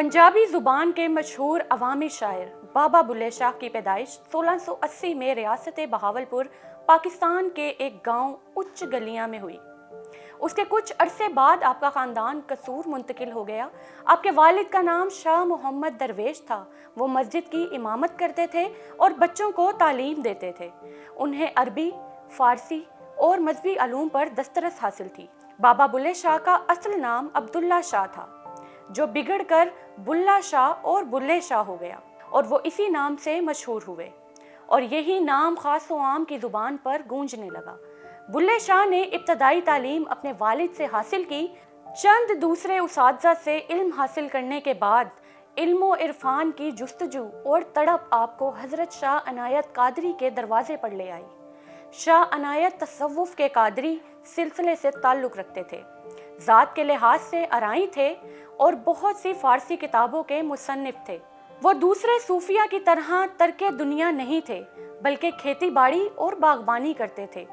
पंजाबी ज़ुबान के मशहूर अवामी शायर बाबा बुल्ले शाह की पैदाइश 1680 में रियासत बहावलपुर पाकिस्तान के एक गांव उच्च गलियां में हुई। उसके कुछ अरसे बाद आपका ख़ानदान कसूर मुंतकिल हो गया। आपके वालिद का नाम शाह मोहम्मद दरवेश था। वो मस्जिद की इमामत करते थे और बच्चों को तालीम देते थे। उन्हें अरबी, फ़ारसी और मजहबी अलूम पर दस्तरस हासिल थी। बाबा बुल्ले शाह का असल नाम अब्दुल्ला शाह था, जो बिगड़कर बुल्ला शाह और बुल्ले शाह हो गया और वो इसी नाम से मशहूर हुए और यही नाम ख़ास व आम की ज़ुबान पर गूंजने लगा। बुल्ले शाह ने इब्तदाई तालीम अपने वालिद से हासिल की। चंद दूसरे उसातिज़ा से इल्म हासिल करने के बाद इल्म इरफान की जुस्तजू और तड़प आपको हज़रत शाह अनायत कादरी के दरवाजे पर ले आई। शाह अनायत तसव्वुफ़ के कादरी सिलसिले से ताल्लुक़ रखते थे, ज़ात के लिहाज से अराई थे और बहुत सी फ़ारसी किताबों के मुसन्निफ़ थे। वो दूसरे सूफिया की तरह तर्के दुनिया नहीं थे, बल्कि खेती बाड़ी और बागबानी करते थे।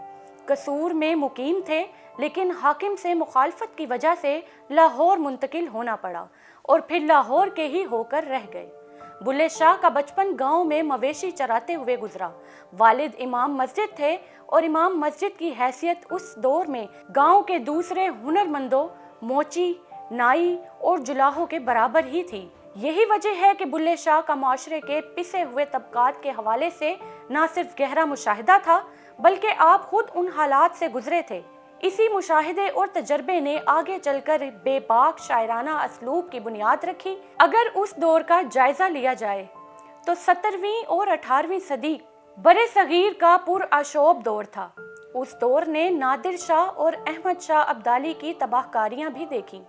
कसूर में मुकीम थे, लेकिन हाकिम से मुखालफत की वजह से लाहौर मुंतकिल होना पड़ा और फिर लाहौर के ही होकर रह गए। बुल्ले शाह का बचपन गांव में मवेशी चराते हुए गुजरा। वालिद इमाम मस्जिद थे और इमाम मस्जिद की हैसियत उस दौर में गांव के दूसरे हुनरमंदों, मोची, नाई और जुलाहों के बराबर ही थी। यही वजह है कि बुल्ले शाह का माशरे के पिसे हुए तबकात के हवाले से न सिर्फ गहरा मुशाहिदा था, बल्कि आप खुद उन हालात से गुजरे थे। इसी मुशाहिदे और तजर्बे ने आगे चलकर बेबाक शायराना असलूब की बुनियाद रखी। अगर उस दौर का जायजा लिया जाए तो 17वीं और 18वीं सदी बरे सगीर का पुरआशोब दौर था। उस दौर ने नादिर शाह और अहमद शाह अब्दाली की तबाहकारियां भी देखी,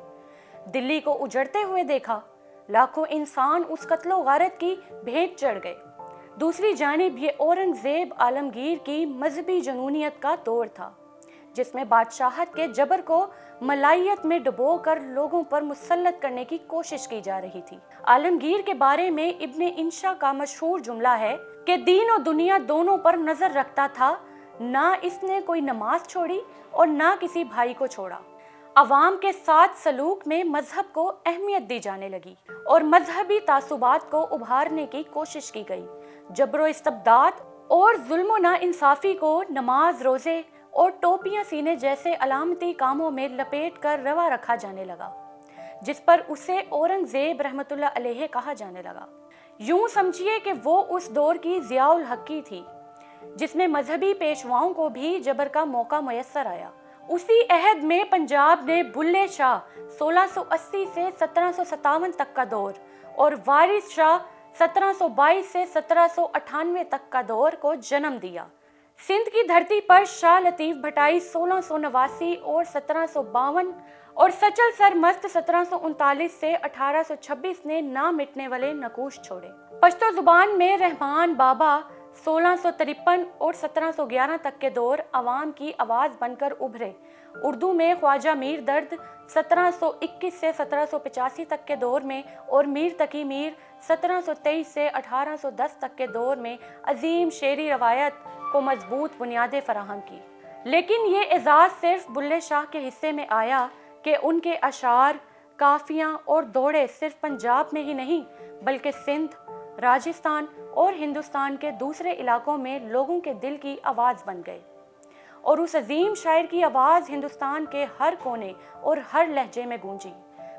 दिल्ली को उजड़ते हुए देखा। लाखों इंसान उस कत्लो गारत की भेंट चढ़ गए। दूसरी जानिब ये औरंगजेब आलमगीर की मजहबी जुनूनियत का दौर था, जिसमें बादशाहत के जबर को मलाइयत में डुबोकर लोगों पर मुसल्लत करने की कोशिश की जा रही थी। आलमगीर के बारे में इब्ने इंशा का मशहूर जुमला है कि दीन और दुनिया दोनों पर नजर रखता था, ना इसने कोई नमाज छोड़ी और ना किसी भाई को छोड़ा। अवाम के साथ सलूक में मजहब को अहमियत दी जाने लगी और मजहबी तासुबात को उभारने की कोशिश की गई। जबरो इस्तबदाद और जुल्म ना इंसाफी को नमाज, रोजे और टोपियां सीने जैसे अलामती कामों में लपेट कर रवा रखा जाने लगा, जिस पर उसे औरंगजेब रहमतुल्लाह अलैह कहा जाने लगा। यूं समझिए कि वो उस दौर की ज़ियाउल हक़ी थी, जिसमें मजहबी पेशवाओं को भी जबर का मौका मुयस्सर आया। उसी अहद में पंजाब ने बुल्ले शाह 1680 से 1757 तक का दौर और वारिस शाह 1722 से 1798 तक का दौर को जन्म दिया। सिंध की धरती पर शाह लतीफ़ भटाई 1689 और 1752 और सचल सर मस्त 1739 से 1826 ने ना मिटने वाले नकूश छोड़े। पश्तो जुबान में रहमान बाबा 1653 और 1711 तक के दौर अवाम की आवाज़ बनकर उभरे। उर्दू में ख्वाजा मीर दर्द 1721 से 1785 तक के दौर में और मीर तकी मीर 1723 से 1810 तक के दौर में अजीम शेरी रवायत को मजबूत बुनियादें फराहम की। लेकिन ये एजाज़ सिर्फ बुल्ले शाह के हिस्से में आया कि उनके अशार, काफियाँ और दौड़े सिर्फ पंजाब में ही नहीं, बल्कि सिंध, राजस्थान और हिंदुस्तान के दूसरे इलाकों में लोगों के दिल की आवाज़ बन गए और उस अजीम शायर की आवाज़ हिंदुस्तान के हर कोने और हर लहजे में गूंजी।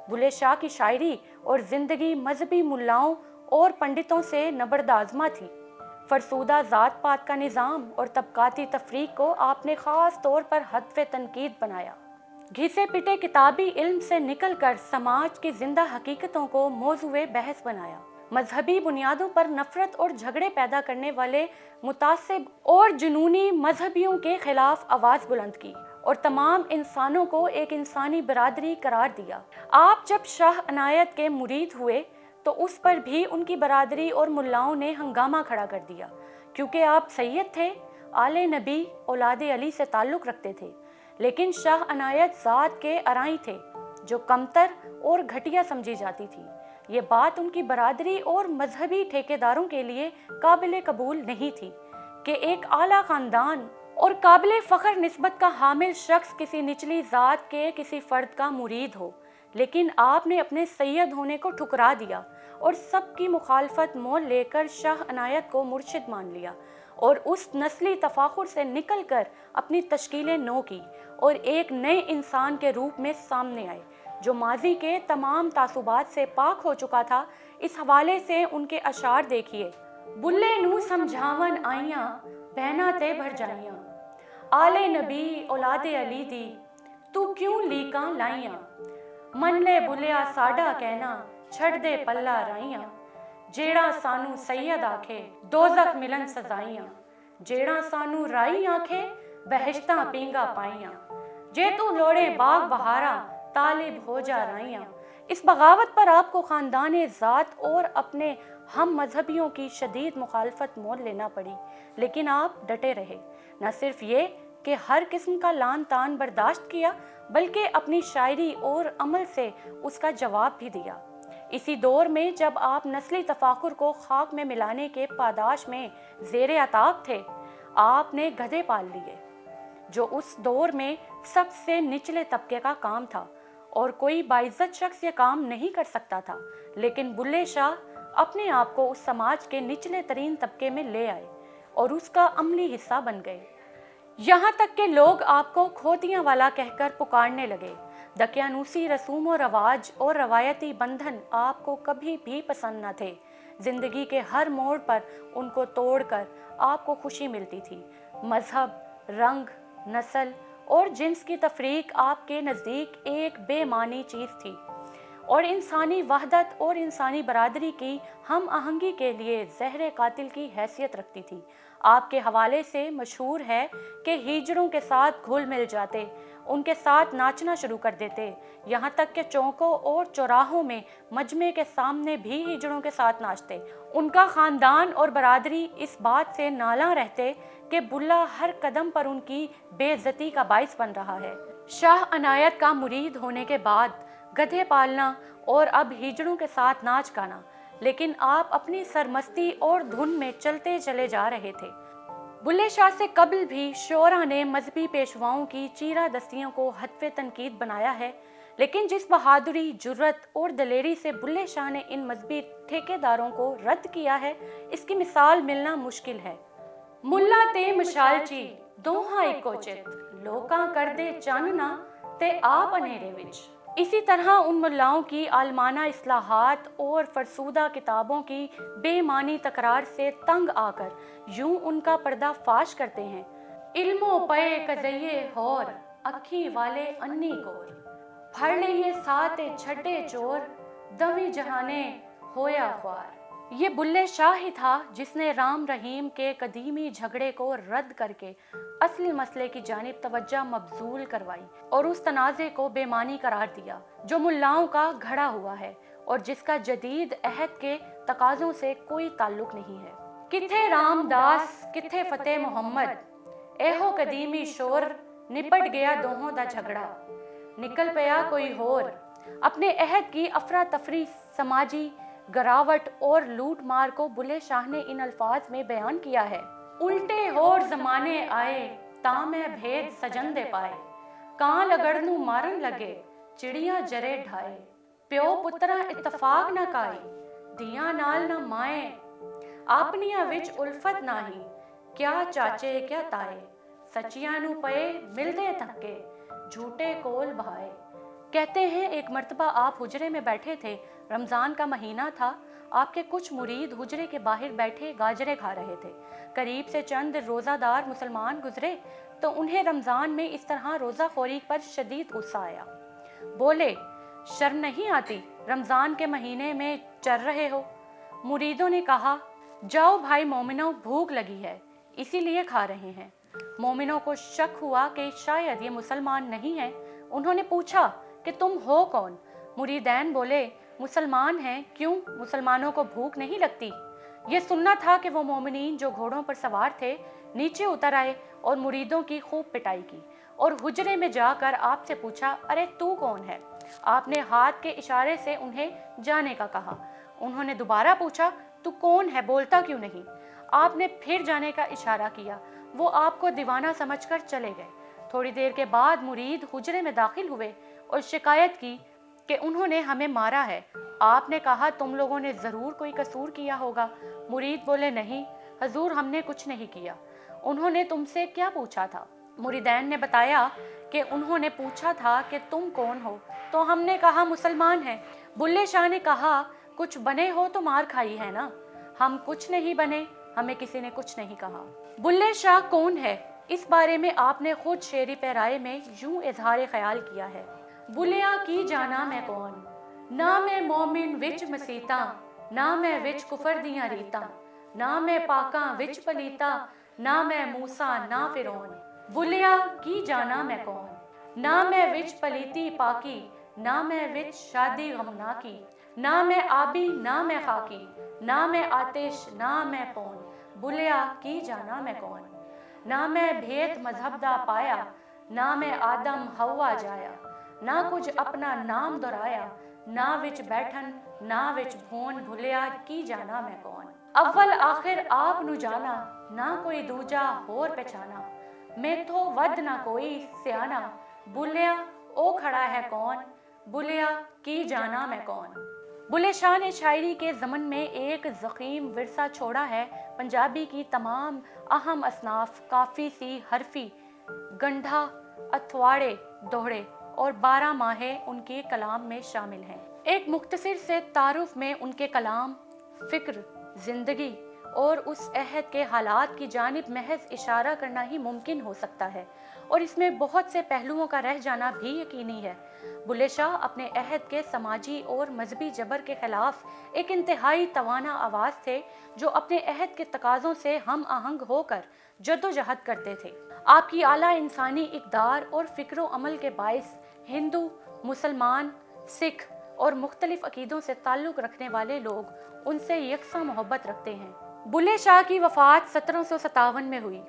बुल्ले शाह की शायरी और ज़िंदगी मजहबी मुल्लाओं और पंडितों से नबरदाज़मा थी। फरसूदा ज़ात पात का निज़ाम और तबकाती तफरीक को आपने ख़ास तौर पर हदफ़ तनकीद बनाया। घिसे पिटे किताबी इल्म से निकल कर समाज की जिंदा हकीकतों को मौज़ूए बहस बनाया। मजहबी बुनियादों पर नफरत और झगड़े पैदा करने वाले मुतासिब और जुनूनी मजहबियों के खिलाफ आवाज़ बुलंद की और तमाम इंसानों को एक इंसानी बरादरी करार दिया। आप जब शाह अनायत के मुरीद हुए तो उस पर भी उनकी बरादरी और मुल्लाओं ने हंगामा खड़ा कर दिया, क्योंकि आप सैयद थे, आले नबी औलादे अली से ताल्लुक़ रखते थे। लेकिन शाह अनायत ज़ात के अराई थे, जो कमतर और घटिया समझी जाती थी। ये बात उनकी बरादरी और मजहबी ठेकेदारों के लिए काबिल कबूल नहीं थी कि एक आला ख़ानदान और काबिल फ़ख्र निस्बत का हामिल शख्स किसी निचली ज़ात के किसी फ़र्द का मुरीद हो। लेकिन आपने अपने सैयद होने को ठुकरा दिया और सबकी मुखालफत मोल लेकर शाह अनायत को मुर्शिद मान लिया और उस नस्ली तफाखुर से निकलकर अपनी तश्कीलें नो की और एक नए इंसान के रूप में सामने आए जो माजी के तमाम तासुबात से पाक हो चुका था। इस हवाले से उनके अशार देखिए। बुल्ले नू समझावन आइयां बहना ते भर जाइयां, आले नबी औलादे अली दी तू क्यों लीका लाइयां, मन ले बुलिया साडा कहना छड़ दे पल्ला राइयां, जेड़ा सानू सैयद आखे दोजख मिलन सजाइयां, जेड़ा सानू राई आखे बहिश्तां पींगा पाइयां, जे तू लोड़े बाग बहारा तालिब हो जा राइयां। इस बगावत पर आपको ख़ानदान ज़ात और अपने हम मजहबियों की शदीद मुखालफत मोल लेना पड़ी, लेकिन आप डटे रहे। न सिर्फ ये कि हर किस्म का लान तान बर्दाश्त किया, बल्कि अपनी शायरी और अमल से उसका जवाब भी दिया। इसी दौर में जब आप नस्ली तफाकुर को खाक में मिलाने के पादाश में ज़ेरे अताब थे, आपने गधे पाल लिए, जो उस दौर में सबसे निचले तबके का काम था और कोई बाइज्जत शख्स ये काम नहीं कर सकता था। लेकिन बुल्ले शाह अपने आप को उस समाज के निचले तरीन तबके में ले आए और उसका अमली हिस्सा बन गए। यहाँ तक कि लोग आपको खोतियाँ वाला कहकर पुकारने लगे। दकियानूसी रसूम और रवाज और रवायती बंधन आपको कभी भी पसंद न थे। जिंदगी के हर मोड़ पर उनको तोड़कर आपको खुशी मिलती थी। मजहब, रंग, नस्ल और जिन्स की तफरीक आपके नज़दीक एक बेमानी चीज़ थी और इंसानी वहदत और इंसानी बरादरी की हम आहंगी के लिए ज़हर कातिल की हैसियत रखती थी। आपके हवाले से मशहूर है कि हिजड़ों के साथ घुल मिल जाते, उनके साथ नाचना शुरू कर देते, यहाँ तक कि चौकों और चौराहों में मजमे के सामने भी हिजड़ों के साथ नाचते। उनका ख़ानदान और बरादरी इस बात से नाला रहते कि बुल्ला हर कदम पर उनकी बेइज्जती का बाइस बन रहा है। शाह अनायत का मुरीद होने के बाद गधे पालना और अब हिजड़ों के साथ नाच गाना, लेकिन आप अपनी सरमस्ती और धुन में चलते चले जा रहे थे। बुल्ले शाह से कबल भी शोरा ने मजहबी पेशवाओं की चीरा दस्तियों को हत्वे तनकीद बनाया है, लेकिन जिस बहादुरी, जुर्रत और दलेरी से बुल्ले शाह ने इन मजहबी ठेकेदारों को रद्द किया है, इसकी मिसाल मिलना मुश्किल है। मुल्ला ते मशालची दोहा इको चित, लोकां कर दे चानना ते आप अनेरे विच। इसी तरह उन मुल्लाओं की आलमाना इस्लाहात और फरसूदा किताबों की बेमानी तकरार से तंग आकर यूं उनका पर्दा फाश करते हैं। इल्मो पे कज़इये होर अखी वाले अन्नी कोर, फड़ लिए साते छठे चोर दवी जहाने होया ख्वार। ये बुल्ले शाह ही था जिसने राम रहीम के कदीमी झगड़े को रद्द करके असली मसले की जानिब तवज्जो मबजूल करवाई और उस तनाज़े को बेमानी करार दिया जो मुल्लाओं का घड़ा हुआ है और जिसका जदीद अहद के तकाज़ों से कोई ताल्लुक नहीं है। किथे रामदास किथे फतेह मोहम्मद, एहो कदीमी शोर निपट गया दोहों दा झगड़ा, निकल पया कोई होर। अपने अहद की अफरा तफरी, समाजी गिरावट और लूट मार को बुल्ले शाह ने इन अल्फाज में बयान किया है। उल्टे होर जमाने आए तामे भेद सजन दे पाए, कां लगड़नू मारन लगे चिड़िया जरे ढाए, प्यो पुत्रा इतफाक न काई धिया नाल न माए, आपनिया विच उल्फत नाही क्या चाचे क्या ताए, सचियां नू पए मिलदे थके झूठे कोल बहाए। कहते हैं एक मर्तबा आप हुजरे में बैठे थे, रमज़ान का महीना था। आपके कुछ मुरीद हुजरे के बाहर बैठे गाजरे खा रहे थे। करीब से चंद रोज़ादार मुसलमान गुजरे तो उन्हें रमज़ान में इस तरह रोज़ाखोरी पर शदीद गुस्सा आया। बोले, शर्म नहीं आती, रमज़ान के महीने में चर रहे हो। मुरीदों ने कहा, जाओ भाई मोमिनों, भूख लगी है इसीलिए खा रहे हैं। मोमिनों को शक हुआ कि शायद ये मुसलमान नहीं हैं। उन्होंने पूछा कि तुम हो कौन? मुरीदैन बोले, मुसलमान हैं। क्यों, मुसलमानों को भूख नहीं लगती? ये सुनना था कि वो मोमिनीन जो घोड़ों पर सवार थे नीचे उतर आए और मुरीदों की खूब पिटाई की और हुजरे में जाकर आपसे पूछा, अरे तू कौन है? आपने हाथ के इशारे से उन्हें जाने का कहा। उन्होंने दोबारा पूछा, तू कौन है, बोलता क्यों नहीं? आपने फिर जाने का इशारा किया। वो आपको दीवाना समझकर चले गए। थोड़ी देर के बाद मुरीद हुजरे में दाखिल हुए और शिकायत की کہ انہوں نے ہمیں مارا ہے۔ آپ نے کہا تم لوگوں نے ضرور کوئی قصور کیا ہوگا۔ مرید بولے نہیں حضور، ہم نے کچھ نہیں کیا۔ انہوں نے تم سے کیا پوچھا تھا؟ مریدین نے بتایا کہ انہوں نے پوچھا تھا کہ تم کون ہو؟ تو ہم نے کہا مسلمان ہیں۔ بلے شاہ نے کہا کچھ بنے ہو تو مار کھائی ہے نا؟ ہم کچھ نہیں بنے، ہمیں کسی نے کچھ نہیں کہا۔ بلے شاہ کون ہے؟ اس بارے میں آپ نے خود شعری پیرائے میں یوں اظہار خیال کیا ہے: بلیا کی جانا میں کون، نہ میں مومن وچ مسیتاں، نہ میں وچ کفر دیاں ریتاں، نہ میں پاکاں وچ پلیتا، نہ میں موسیٰ نہ فرعون۔ بلیا کی جانا میں کون، نہ میں وچ پلیتی پاکی، نہ میں وچ شادی غمناکی، نہ میں آبی نہ میں خاکی، نہ میں آتش نہ میں پون۔ بلیا کی جانا میں کون، نہ میں بھیت مذہب دا پایا، نہ میں آدم ہوا جایا، نہ کچھ اپنا نام دہرایا، نہ وچ بیٹھن نہ وچ بھون۔ بھلیا کی جانا میں کون، اول آخر آپ نو جانا، نہ کوئی دوجا ہور پہچانا، میں تو ود نہ کوئی سیانا۔ بلیا او کھڑا ہے کون، بلیا کی جانا میں کون۔ بلے شاہ نے شاعری کے ضمن میں ایک ضخیم ورثہ چھوڑا ہے۔ پنجابی کی تمام اہم اصناف کافی سی، حرفی، گنڈھا، اتھواڑے، دوہڑے اور 12 ماہے ان کے کلام میں شامل ہیں۔ ایک مختصر سے تعارف میں ان کے کلام، فکر، زندگی اور اس عہد کے حالات کی جانب محض اشارہ کرنا ہی ممکن ہو سکتا ہے، اور اس میں بہت سے پہلوؤں کا رہ جانا بھی یقینی ہے۔ بلے شاہ اپنے عہد کے سماجی اور مذہبی جبر کے خلاف ایک انتہائی توانا آواز تھے، جو اپنے عہد کے تقاضوں سے ہم آہنگ ہو کر جدوجہد کرتے تھے۔ آپ کی اعلیٰ انسانی اقدار اور فکر و عمل کے باعث ہندو، مسلمان، سکھ اور مختلف عقیدوں سے تعلق رکھنے والے لوگ ان سے یکساں محبت رکھتے ہیں۔ بلے شاہ کی وفات 1757 میں ہوئی۔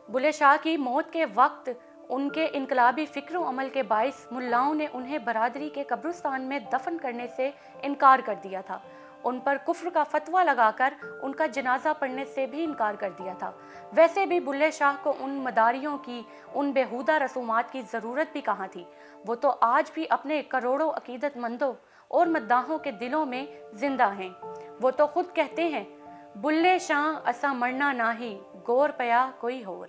بلے شاہ کی موت کے وقت ان کے انقلابی فکر و عمل کے باعث ملاؤں نے انہیں برادری کے قبرستان میں دفن کرنے سے انکار کر دیا تھا۔ ان پر کفر کا فتویٰ لگا کر ان کا جنازہ پڑھنے سے بھی انکار کر دیا تھا۔ ویسے بھی بلے شاہ کو ان مداریوں کی، ان بیہودہ رسومات کی ضرورت بھی کہاں تھی؟ وہ تو آج بھی اپنے کروڑوں عقیدت مندوں اور مداحوں کے دلوں میں زندہ ہیں۔ وہ تو خود کہتے ہیں: بلے شاہ اساں مرنا ناہی، گور پیا کوئی ہور۔